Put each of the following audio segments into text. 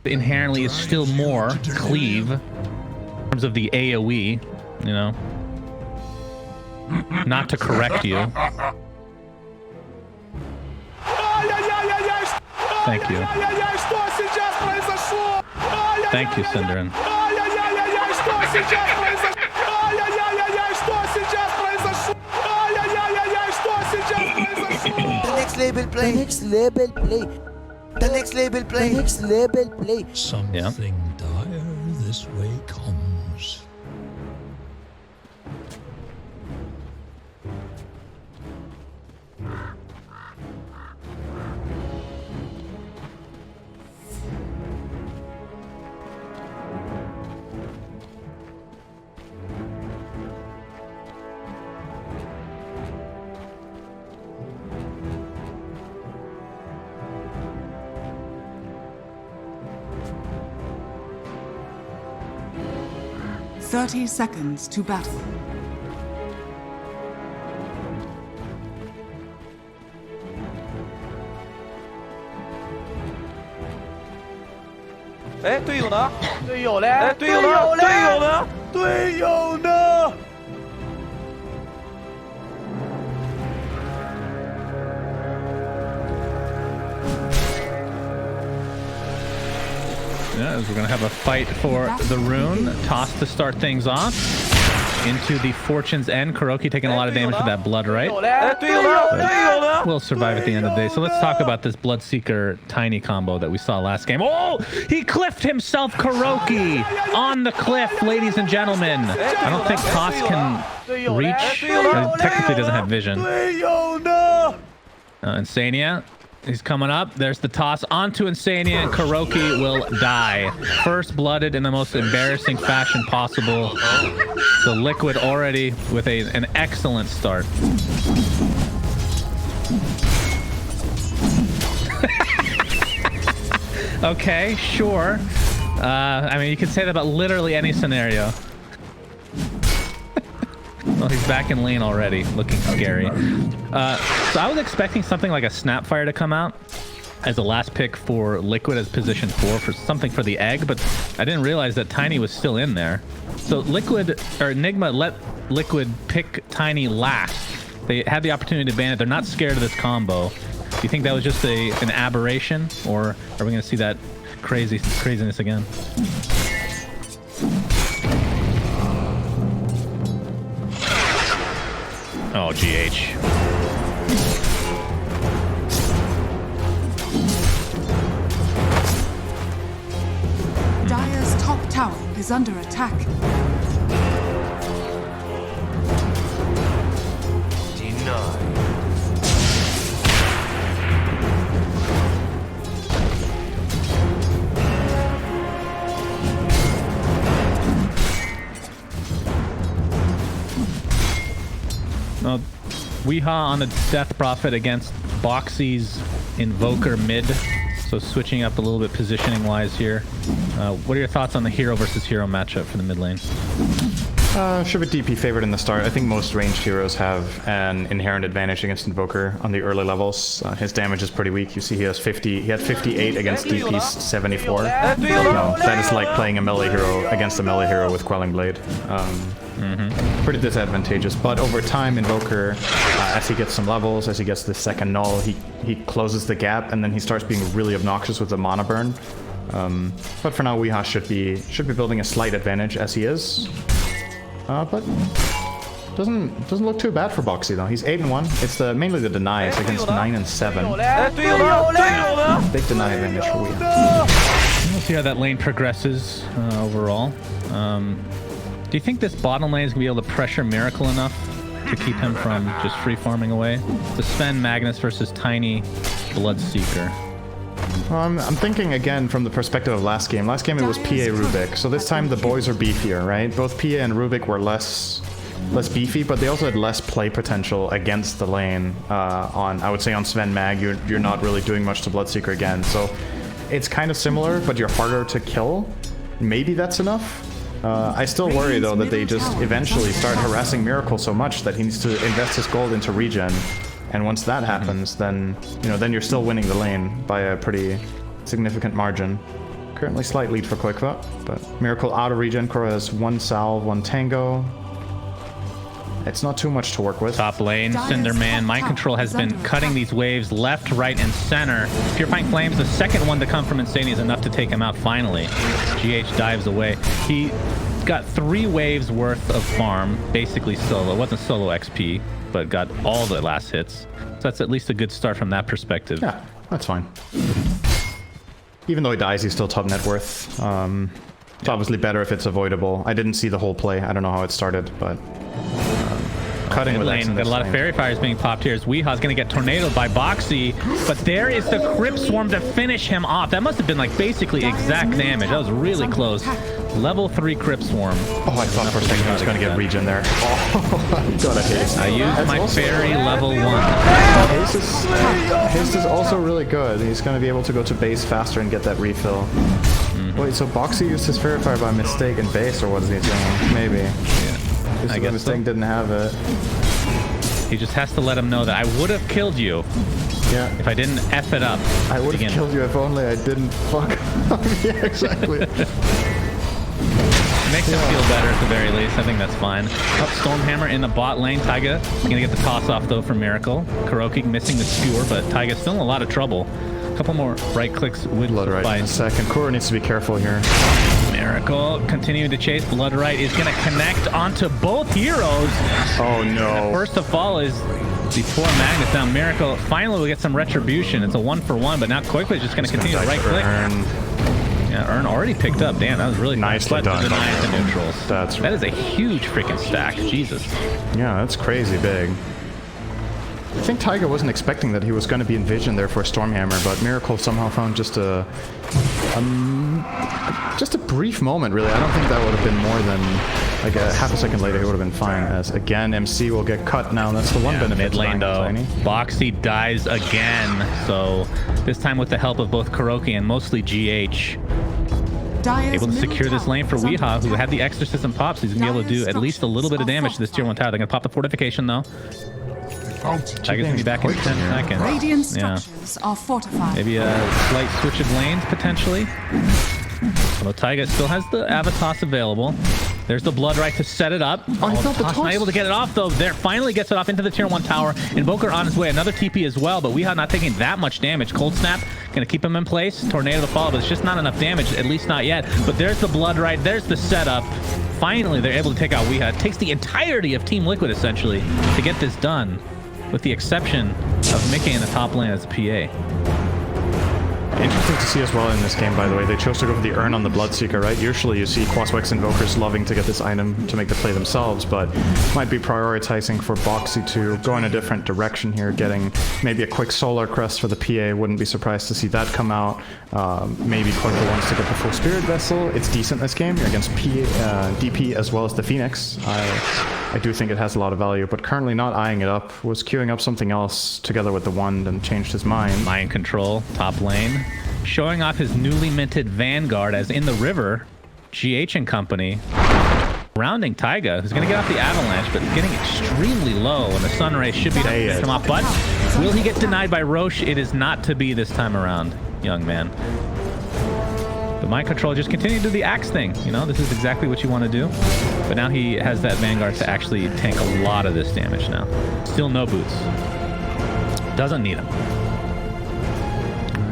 inherently is still more cleave in terms of the AoE, you know. Not to correct you. Thank you. Thank you, Cinderin. The next label play. The next label play. The next label play. The next label play. Something dire this way comes. Thirty seconds to battle. Yeah, we're gonna have a fight for the rune. Toss to start things off. Into the Fortune's End. Kuroki taking a lot of damage with that blood, right? But we'll survive at the end of the day. So let's talk about this Bloodseeker Tiny combo that we saw last game. Oh! He cliffed himself, Kuroki! On the cliff, ladies and gentlemen. I don't think Toss can reach. He technically doesn't have vision. Insania. He's coming up. There's the toss onto Insania, and Kuroki will die. First blooded in the most embarrassing fashion possible. So Liquid already with an excellent start. Okay, sure. I mean, you can say that about literally any scenario. Well, he's back in lane already, looking scary. So I was expecting something like a Snapfire to come out as the last pick for Liquid as position 4 for something for the egg, but I didn't realize that Tiny was still in there. So Liquid, or Nigma, let Liquid pick Tiny last. They had the opportunity to ban it. They're not scared of this combo. Do you think that was just an aberration, or are we going to see that craziness again? Oh, GH. Dire's top tower is under attack. Denied. No, Weehaw on the Death Prophet against Boxy's Invoker mid. So switching up a little bit positioning wise here. What are your thoughts on the hero versus hero matchup for the mid lane? Should be DP favored in the start. I think most ranged heroes have an inherent advantage against Invoker on the early levels. His damage is pretty weak. You see he has 50. He had 58 against DP's 74. That is like playing a melee hero against a melee hero with Quelling Blade. Pretty disadvantageous. But over time, Invoker, as he gets some levels, as he gets the second null, he closes the gap, and then he starts being really obnoxious with the mana burn. But for now, Weehaw should be building a slight advantage as he is. But doesn't look too bad for Boxy though. He's 8-1. It's mainly the denies against 9 and 7. Big deny advantage for Weehaw. We'll see how that lane progresses overall. Do you think this bottom lane is gonna be able to pressure Miracle enough to keep him from just free farming away? The Sven Magnus versus Tiny Bloodseeker. I'm thinking again from the perspective of last game. Last game it was PA Rubik, so this time the boys are beefier, right? Both PA and Rubik were less beefy, but they also had less play potential against the lane. I would say on Sven Mag, you're not really doing much to Bloodseeker again, so it's kind of similar, but you're harder to kill. Maybe that's enough. I still worry though that they just eventually start harassing Miracle so much that he needs to invest his gold into regen. And once that happens, then you're still winning the lane by a pretty significant margin. Currently slight lead for Quickva, but Miracle out of regen. Kuro has 1 salve, 1 tango. It's not too much to work with. Top lane, Cinderman. Mind Control has been cutting these waves left, right, and center. Purifying Flames, the second one to come from Insane, is enough to take him out finally. GH dives away. He got 3 waves worth of farm, basically solo. It wasn't solo XP, but got all the last hits. So that's at least a good start from that perspective. Yeah, that's fine. Even though he dies, he's still top net worth. It's obviously better if it's avoidable. I didn't see the whole play. I don't know how it started, but... cutting with lane. Got a lot of fairy fires being popped here as Weeha's gonna get tornadoed by Boxy, but there is the Crypt Swarm to finish him off. That must have been like basically exact damage. That was really close. Level 3 Crypt Swarm. Oh, I thought for a second I was gonna get regen there. Oh, I got a haste. I used my fairy level 1. Haste is also really good. He's gonna be able to go to base faster and get that refill. Wait, so Boxy used his fairy fire by mistake in base, or what is he doing? Maybe. Yeah. I guess mistake so. didn't have it. He just has to let him know that I would have killed you if I didn't F it up. I would have killed you if only I didn't fuck up. Yeah, exactly. Makes him feel better at the very least. I think that's fine. Up Stormhammer in the bot lane. Taiga is going to get the toss off though for Miracle. Kuroki missing the skewer, but Taiga's still in a lot of trouble. A couple more right clicks would Blood right in a second. Kuro needs to be careful here. Miracle continuing to chase. Bloodright is going to connect onto both heroes. Oh no. First of all is the poor Magnus. Now Miracle finally will get some retribution. It's a 1-for-1, but now Quickly is just going to continue to right click. Yeah, Urn already picked up. Damn, that was really nicely done. Deny the neutrals. That is a huge freaking stack. Jesus. Yeah, that's crazy big. I think Taiga wasn't expecting that he was going to be in vision there for a Stormhammer, but Miracle somehow found just a brief moment, really. I don't think that would have been more than like a half a second later. He would have been fine. As again, MC will get cut now. That's the one benefit. Mid lane though, Boxy dies again. So this time with the help of both Kuroki and mostly GH. Able to secure this lane for Weeha, who had the Exorcism pops. He's gonna be able to do at least a little bit of damage to this tier 1 tower. They're gonna pop the fortification though. Taiga's gonna be back in 10 seconds. Radiant structures are fortified. Maybe a slight switch of lanes potentially. Although Taiga still has the Avatos available. There's the Bloodright to set it up. Oh, he felt the Toss not able to get it off though. There finally gets it off into the tier 1 tower. Invoker on his way. Another TP as well, but Weeha not taking that much damage. Cold Snap gonna keep him in place. Tornado to follow, but it's just not enough damage, at least not yet. But there's the Bloodright. There's the setup. Finally, they're able to take out Weeha. It takes the entirety of Team Liquid essentially to get this done, with the exception of Mickey in the top lane as a PA. Interesting to see as well in this game, by the way. They chose to go for the Urn on the Bloodseeker, right? Usually you see Quaswex Invokers loving to get this item to make the play themselves, but might be prioritizing for Boxy to go in a different direction here, getting maybe a quick Solar Crest for the PA. Wouldn't be surprised to see that come out. Maybe Corpo wants to get the full Spirit Vessel. It's decent this game. You're against DP as well as the Phoenix. I do think it has a lot of value, but currently not eyeing it up. Was queuing up something else together with the Wand and changed his mind. Mind Control, top lane. Showing off his newly minted Vanguard as in the river, GH and company. Rounding Taiga, who's going to get off the Avalanche, but getting extremely low, and the Sunray should be able to come off. But will he get denied by Roche? It is not to be this time around, young man. But Mind Control just continue to do the axe thing. You know, this is exactly what you want to do. But now he has that Vanguard to actually tank a lot of this damage now. Still no boots. Doesn't need them.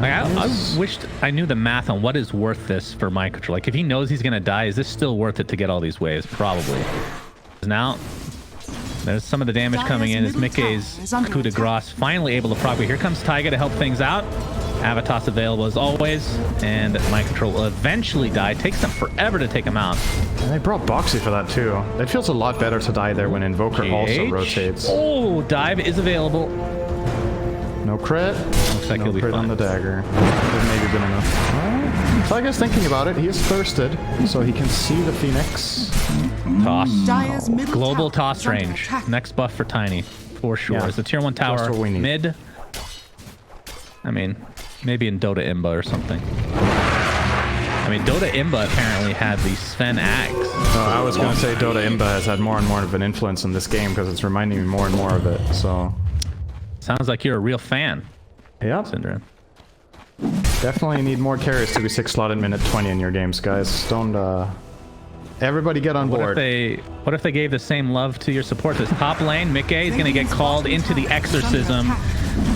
Like, I wished I knew the math on what is worth this for Mind Control. Like, if he knows he's going to die, is this still worth it to get all these waves? Probably. Now, there's some of the damage coming in as Mickey's coup de grace finally able to proc. Here comes Taiga to help things out. Avatos available as always, and Mind Control will eventually die. Takes them forever to take him out. And they brought Boxy for that too. It feels a lot better to die there when Invoker also rotates. Oh, dive is available. No crit. Looks like he'll be crit fine. On the dagger. Would maybe been enough. Taiga's thinking about it. He is thirsted, so he can see the Phoenix. Toss. Global toss range. Next buff for Tiny, for sure. Yeah. It's a tier 1 tower. Mid. I mean, maybe in Dota Imba or something. I mean, Dota Imba apparently had the Sven axe. Oh, I was going to say Dota Imba has had more and more of an influence in this game because it's reminding me more and more of it. So, sounds like you're a real fan. Yeah. Syndrome. Definitely need more carries to be 6 slot in minute 20 in your games, guys. Don't, everybody get on board. What if they gave the same love to your support? This top lane, Mickey is going to get called into the Exorcism,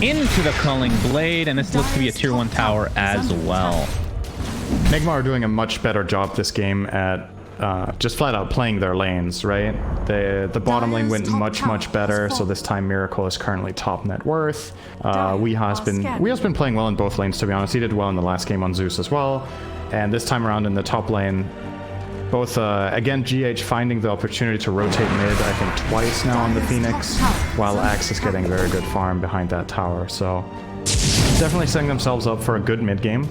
into the Culling Blade, and this looks to be a tier 1 tower as well. Nigma are doing a much better job this game at just flat out playing their lanes, right? The bottom lane went much better, so this time Miracle is currently top net worth. Weeha's been playing well in both lanes, to be honest. He did well in the last game on Zeus as well, and this time around in the top lane, both again GH finding the opportunity to rotate mid, I think twice now on the Phoenix, while Axe is getting very good farm behind that tower. So definitely setting themselves up for a good mid game.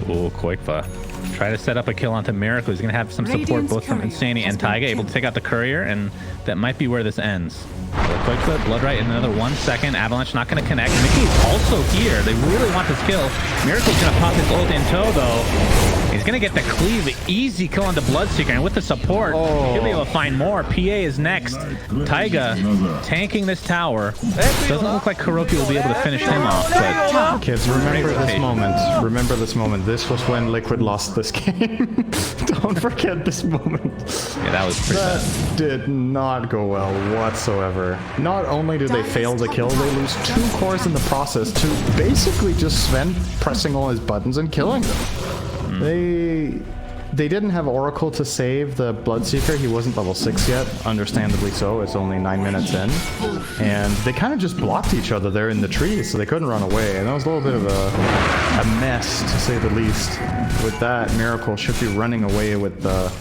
Ooh, Koikva. Try to set up a kill onto Miracle. He's going to have some support both from Insani and Taiga, able to take out the Courier, and that might be where this ends. Koikva, Bloodright in another 1 second. Avalanche not going to connect. Mickey's also here. They really want this kill. Miracle's going to pop his ult in tow, though. He's going to get the cleave. Easy kill on the Bloodseeker, and with the support, he'll be able to find more. PA is next. Taiga tanking this tower. Doesn't look like Kuroki will be able to finish him off, but... Kids, remember this moment. Remember this moment. This was when Liquid lost this game. Don't forget this moment. Yeah, that was pretty bad. That did not go well whatsoever. Not only did they fail the kill, they lose 2 cores in the process to basically just Sven pressing all his buttons and killing them. They didn't have Oracle to save the Bloodseeker. He wasn't level 6 yet, understandably so. It's only 9 minutes in. And they kind of just blocked each other there in the trees, so they couldn't run away. And that was a little bit of a mess, to say the least. With that, Miracle should be running away with the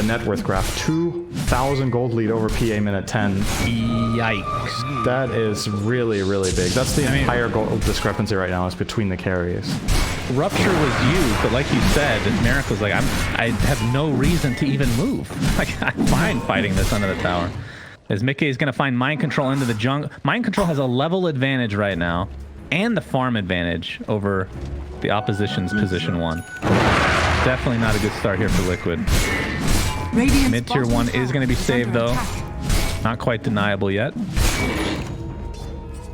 net worth graph. 2,000 gold lead over PA minute 10. Yikes. That is really, really big. That's the entire gold discrepancy right now is between the carries. Rupture was used, but like you said, Miracle's like, I have no reason to even move. Like, I'm fine fighting this under the tower. As Mickey is going to find Mind Control into the jungle. Mind Control has a level advantage right now, and the farm advantage over the opposition's position 1. Definitely not a good start here for Liquid. Mid tier 1 is going to be saved, though. Not quite deniable yet.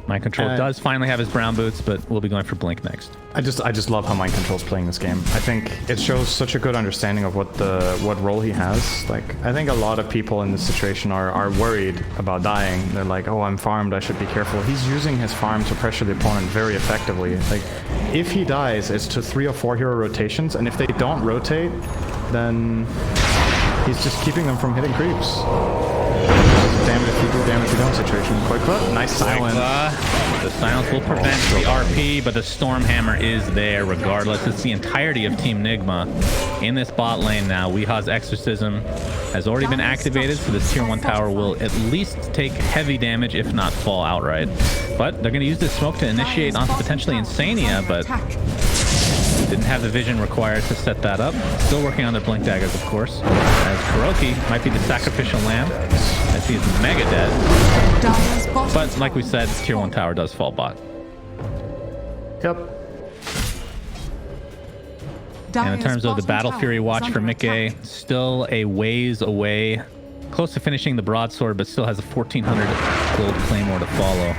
Mind Control does finally have his brown boots, but we'll be going for Blink next. I just love how Mind Control's playing this game. I think it shows such a good understanding of what role he has. Like, I think a lot of people in this situation are worried about dying. They're like, oh, I'm farmed, I should be careful. He's using his farm to pressure the opponent very effectively. Like, if he dies, it's to 3 or 4 hero rotations, and if they don't rotate, then he's just keeping them from hitting creeps. Damn it if you do, damn it if you don't situation. Koikva, nice silence. The silence will prevent the RP, but the Stormhammer is there regardless. It's the entirety of Team Nigma in this bot lane now. Weeha's Exorcism has already been activated, so this tier 1 tower will at least take heavy damage, if not fall outright. But they're going to use this smoke to initiate onto potentially Insania, but didn't have the vision required to set that up. Still working on their Blink Daggers, of course. As Kuroki might be the sacrificial lamb, as he's mega dead. But like we said, tier 1 tower does fall bot. Yep. And in terms of the Battle Fury watch for Mickey, still a ways away. Close to finishing the broadsword, but still has a 1,400 gold claymore to follow.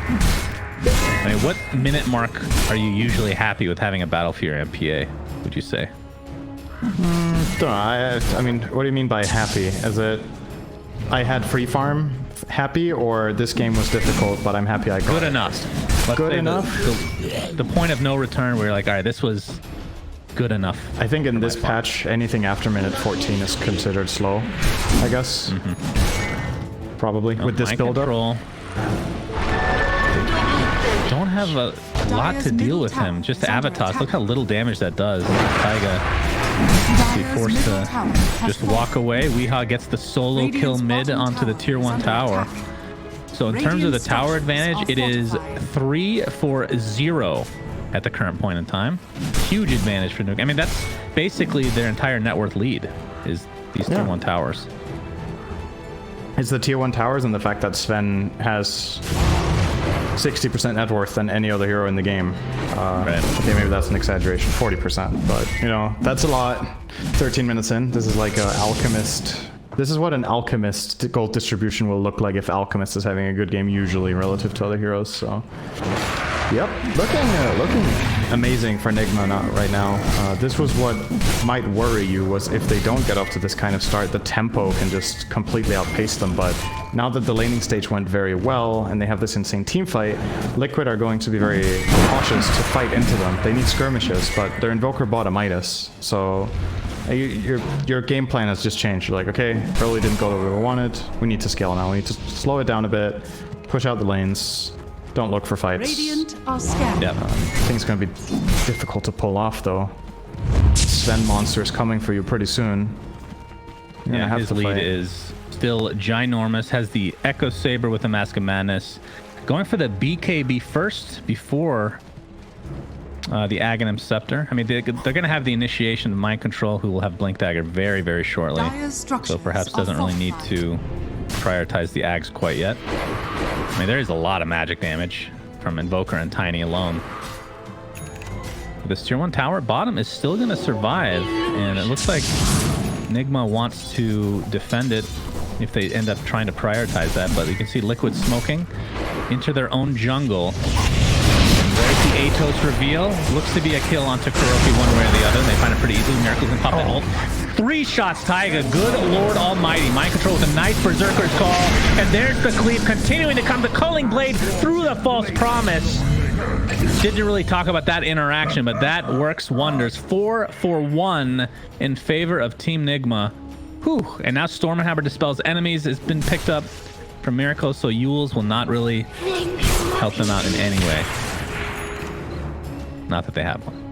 I mean, what minute mark are you usually happy with having a Battle Fury on PA, would you say? I mean, what do you mean by happy? Is it I had free farm happy, or this game was difficult, but I'm happy I got good it? enough. Let's good say enough? The point of no return where you're like, all right, this was good enough. I think in this patch, anything after minute 14 is considered slow, I guess. Probably, with this build-up. Don't have a lot to deal with him. Just Avatos. Look how little damage that does. Taiga be forced to just walk away. Weeha gets the solo kill mid onto the tier 1 tower. So in terms of the tower advantage, it is 3-4-0 at the current point in time. Huge advantage for Nuke. I mean, that's basically their entire net worth lead, is these tier 1 towers. It's the tier 1 towers and the fact that Sven has 60% net worth than any other hero in the game. Right. Okay, maybe that's an exaggeration, 40%, but you know, that's a lot. 13 minutes in, this is like an Alchemist. This is what an Alchemist gold distribution will look like if Alchemist is having a good game usually relative to other heroes, so Yep, looking amazing for Nigma right now. This was what might worry you, was if they don't get off to this kind of start, the tempo can just completely outpace them. But now that the laning stage went very well and they have this insane team fight, Liquid are going to be very cautious to fight into them. They need skirmishes, but their Invoker bought a Midas, so your game plan has just changed. You're like, okay, early didn't go the way we wanted. We need to scale now. We need to slow it down a bit, push out the lanes. Don't look for fights. Radiant are scared. Yeah. I think it's going to be difficult to pull off, though. Sven monster is coming for you pretty soon. Yeah, his lead is still ginormous. Has the Echo Saber with the Mask of Madness. Going for the BKB first before the Aghanim Scepter. I mean, they're going to have the initiation of Mind Control, who will have Blink Dagger very, very shortly. So perhaps doesn't really need to prioritize the Ags quite yet. I mean, there is a lot of magic damage from Invoker and Tiny alone. This tier 1 tower at bottom is still going to survive, and it looks like Nigma wants to defend it if they end up trying to prioritize that, but you can see Liquid smoking into their own jungle. There's the Atos reveal. Looks to be a kill onto Kuroki one way or the other. They find it pretty easily. Miracles can pop that ult. 3 shots, Taiga. Good Lord Almighty. Mind Control with a nice Berserker's call. And there's the cleave continuing to come. The Culling Blade through the False Promise. Didn't really talk about that interaction, but that works wonders. 4 for 1 in favor of Team Nigma. Whew. And now Stormhammer dispels enemies has been picked up from Miracles, so Yules will not really help them out in any way. Not that they have one.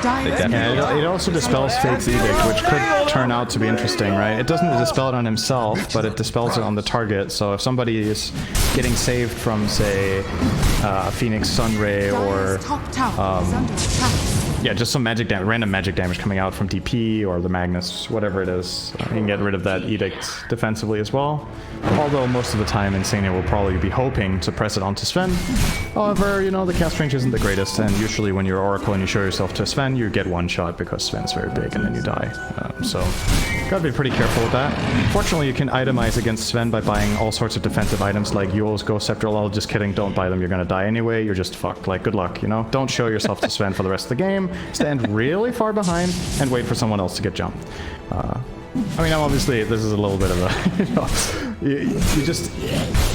Yeah, it also dispels Fate's Edict, which could turn out to be interesting, right? It doesn't dispel it on himself, but it dispels it on the target. So if somebody is getting saved from, say, Phoenix Sunray or yeah, just some magic damage, random magic damage coming out from DP or the Magnus, whatever it is, you can get rid of that Edict defensively as well. Although most of the time Insania will probably be hoping to press it onto Sven. However, you know, the cast range isn't the greatest, and usually when you're Oracle and you show yourself to Sven, you get one shot because Sven is very big and then you die. So gotta be pretty careful with that. Fortunately, you can itemize against Sven by buying all sorts of defensive items like Yule's Ghost Scepter. Oh, just kidding, don't buy them, you're gonna die anyway, you're just fucked. Like, good luck, you know? Don't show yourself to Sven for the rest of the game, stand really far behind and wait for someone else to get jumped. I mean, obviously, this is a little bit of a,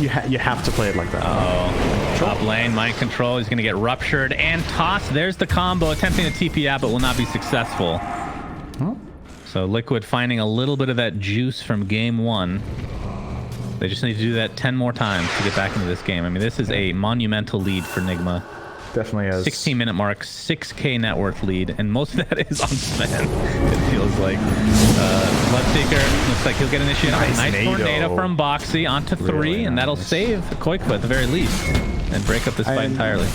you have to play it like that. Oh, top lane, Mind Control, he's gonna get ruptured and tossed. There's the combo, attempting to TP out, but will not be successful. Huh? So Liquid finding a little bit of that juice from game 1. They just need to do that 10 more times to get back into this game. I mean, this is a monumental lead for Nigma. Definitely is. 16-minute mark, 6k net worth lead, and most of that is on Sven, it feels like. Bloodseeker, looks like he'll get initiated. Nice tornado from Boxy onto 3, really and that'll save Koikfa at the very least, and break up this fight entirely.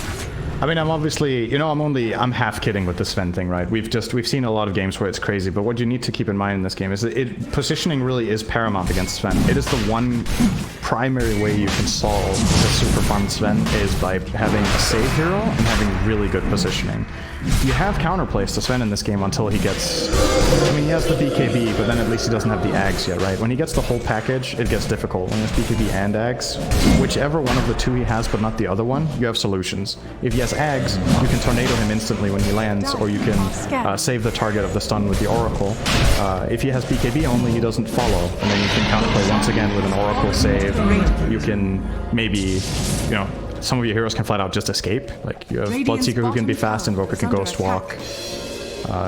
I mean, I'm obviously, you know, I'm half kidding with the Sven thing, right? We've seen a lot of games where it's crazy, but what you need to keep in mind in this game is that positioning really is paramount against Sven. It is the one primary way you can solve the super farmed Sven is by having a save hero and having really good positioning. You have counterplays to Sven in this game until he gets, I mean, he has the BKB, but then at least he doesn't have the Ags yet, right? When he gets the whole package, it gets difficult. When he has BKB and Ags, whichever one of the two he has, but not the other one, you have solutions. If he has Ags, you can tornado him instantly when he lands, or you can save the target of the stun with the Oracle. If he has BKB only, he doesn't follow, and then you can counterplay once again with an Oracle save. You can maybe, you know, some of your heroes can flat out just escape. Like you have Bloodseeker who can be fast, Invoker can Ghost Walk.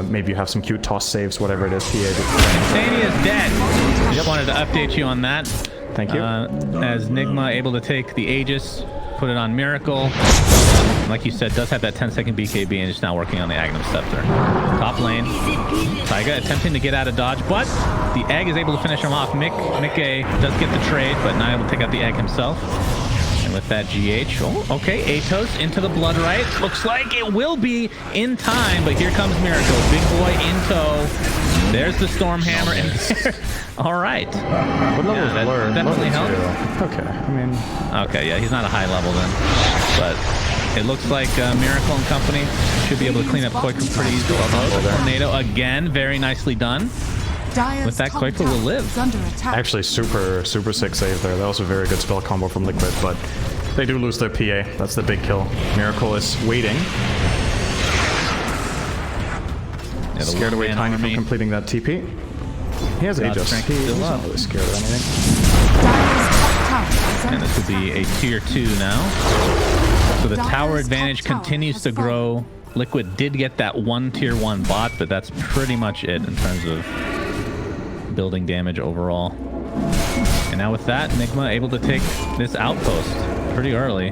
Maybe you have some cute toss saves, whatever it is. Insania is dead. Just wanted to update you on that. Thank you. As Nigma able to take the Aegis, put it on Miracle. Like you said, does have that 10-second BKB and is now working on the Aghanim Scepter. Top lane, Taiga attempting to get out of dodge, but the egg is able to finish him off. Mickey does get the trade, but not able to take out the egg himself. And with that GH, oh, okay, Atos into the Blood Right. Looks like it will be in time, but here comes Miracle. Big boy in tow. There's the Stormhammer. All right. What level is Blur? Definitely helps. Okay, I mean... Okay, yeah, he's not a high level then. But it looks like Miracle and company should be able to clean up Koikfa pretty easily. Tornado again, very nicely done. Dire's with that, top Kuiper will tower live. is under attack. Actually, super sick save there. That was a very good spell combo from Liquid, but they do lose their PA. That's the big kill. Miracle is waiting. Yeah, the Scared away one-man Tiny from army. completing that TP. He has God's Aegis. strength He's still not up. really scared of anything. Dire's top tower is And under this will be a tier 2 now. So the tower Dire's advantage top tower continues has to grow. Liquid did get that one tier 1 bot, but that's pretty much it in terms of building damage overall. And now with that, Nigma able to take this outpost pretty early.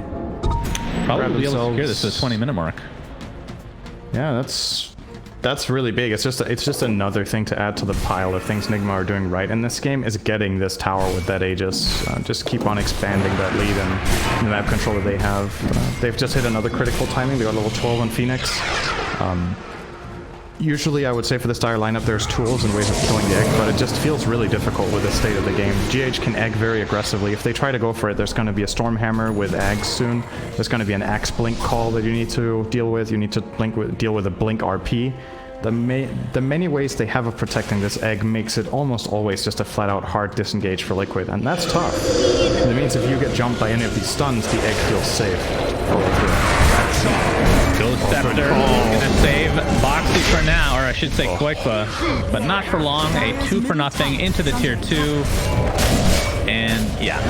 Probably Grab be able to secure themselves- this to the 20-minute mark. Yeah, that's really big. It's just another thing to add to the pile of things Nigma are doing right in this game is getting this tower with that Aegis. Just keep on expanding that lead and the map control that they have. They've just hit another critical timing. They got level 12 on Phoenix. Usually, I would say for this dire lineup, there's tools and ways of killing the egg, but it just feels really difficult with the state of the game. GH can egg very aggressively. If they try to go for it, there's going to be a Stormhammer with eggs soon. There's going to be an Axe Blink call that you need to deal with. You need to deal with a Blink RP. The many ways they have of protecting this egg makes it almost always just a flat-out hard disengage for Liquid, and that's tough. And it means if you get jumped by any of these stuns, the egg feels safe for Liquid. Ghost Scepter gonna save Boxy for now, or I should say Kuiper, but not for long. A 2 for nothing into the tier 2. And yeah,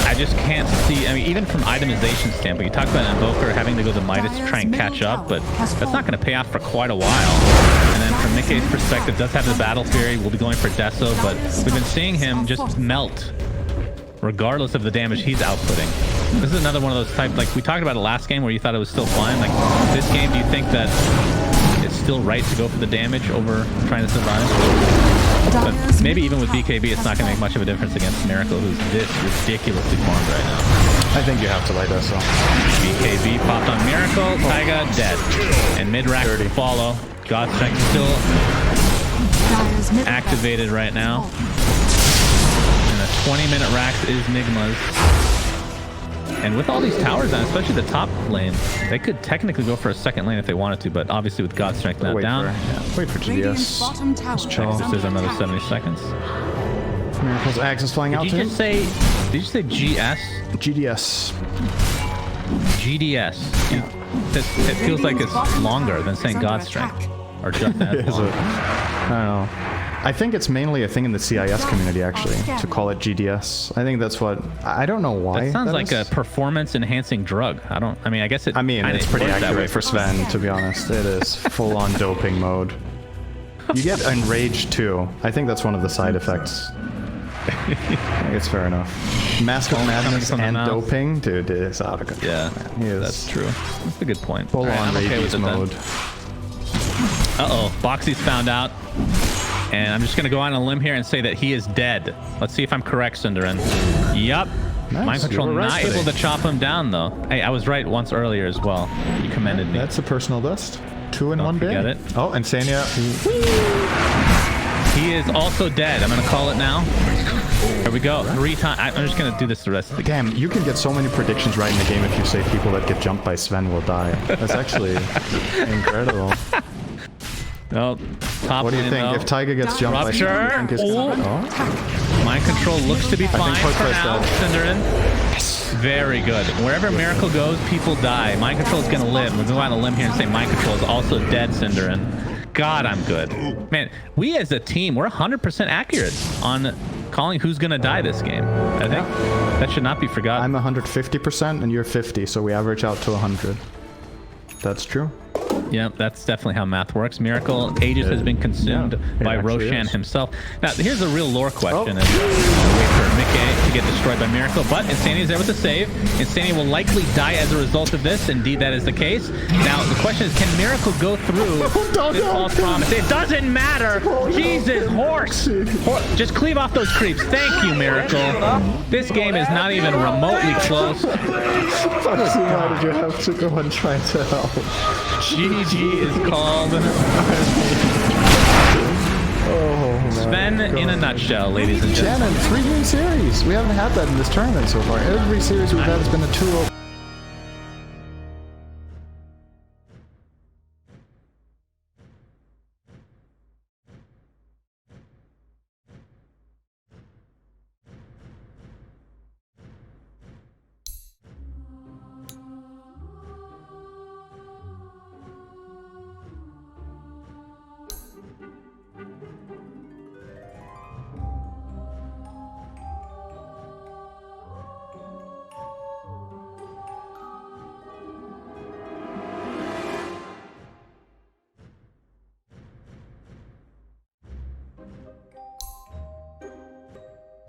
I just can't see, I mean, even from itemization standpoint, you talk about an Invoker having to go to Midas to try and catch up, but that's not going to pay off for quite a while. And then from Nikkei's perspective, does have the Battle Fury, will be going for Deso, but we've been seeing him just melt regardless of the damage he's outputting. This is another one of those types, like we talked about it last game where you thought it was still fine. Like this game, do you think that it's still right to go for the damage over trying to survive? But maybe even with BKB, it's not going to make much of a difference against Miracle, who's this ridiculously farmed right now. I think you have to light Deso. BKB popped on Miracle, Taiga dead. And mid-rack to follow. God's Strength still Dire's middle activated right now. And a 20-minute rack is Nigma's. And with all these towers down, especially the top lane, they could technically go for a second lane if they wanted to, but obviously with God's Strength now down, Wait for Radiant's GDS. bottom tower is this under is another attack. 70 seconds. Miracle's axe is flying out Did to you him. just say, did you say GS? GDS. GDS. It feels like it's longer than saying God's Strength. Or just as Is long. it? I don't know. I think it's mainly a thing in the CIS community, actually, to call it GDS. I think that's what... I don't know why. That sounds like is. a performance-enhancing drug. I mean, I guess it... I mean, it's pretty works that way accurate for Sven, to be honest. It is full-on doping mode. You get enraged, too. I think that's one of the side effects. I think it's fair enough. Mask of Madness from the and mouth. doping? Dude, it is out of control. Yeah, man. He is that's true. That's a good point. full-on Alright, I'm okay rabies with it then. mode. Uh-oh, Boxy's found out. And I'm just going to go on a limb here and say that he is dead. Let's see if I'm correct, Cinderin. Yup. Nice, Mind Control you were right not today. able to chop him down, though. Hey, I was right once earlier as well. You commended me. That's a personal best. 2 in Don't one day. forget it. Oh, and Sanya. He is also dead. I'm going to call it now. There we go. 3 times. I'm just going to do this the rest of the game. Damn, you can get so many predictions right in the game if you say people that get jumped by Sven will die. That's actually incredible. No, top What do you lane, think? though. If Taiga gets jumped Rupture. by Sven, you think it's gonna... Oh. Oh. Mind Control looks to be fine think for Poke's now, dead. Cinderin. Very good. Wherever Miracle goes, people die. Mind Control is going to live. We'll go on a limb here and say Mind Control is also dead, Cinderin. God, I'm good. Man, we as a team, we're 100% accurate on calling who's going to die this game. I think that should not be forgotten. I'm 150% and you're 50, so we average out to 100. That's true. Yep, that's definitely how math works. Miracle Aegis has been consumed it by actually Roshan is. himself. Now, here's a real lore question. Oh. Is wait for Mickey to get destroyed by Miracle, but Insania is there with the save. Insania will likely die as a result of this. Indeed, that is the case. Now, the question is, can Miracle go through this false promise? It doesn't matter. Jesus, horse. Just cleave off those creeps. Thank you, Miracle. This game is not even remotely close. Why did you have to go and try to help? GG is called. Oh, Sven in a nutshell, ladies and gentlemen. Shannon, 3-win series. We haven't had that in this tournament so far. Every series we've had has been a 2-0.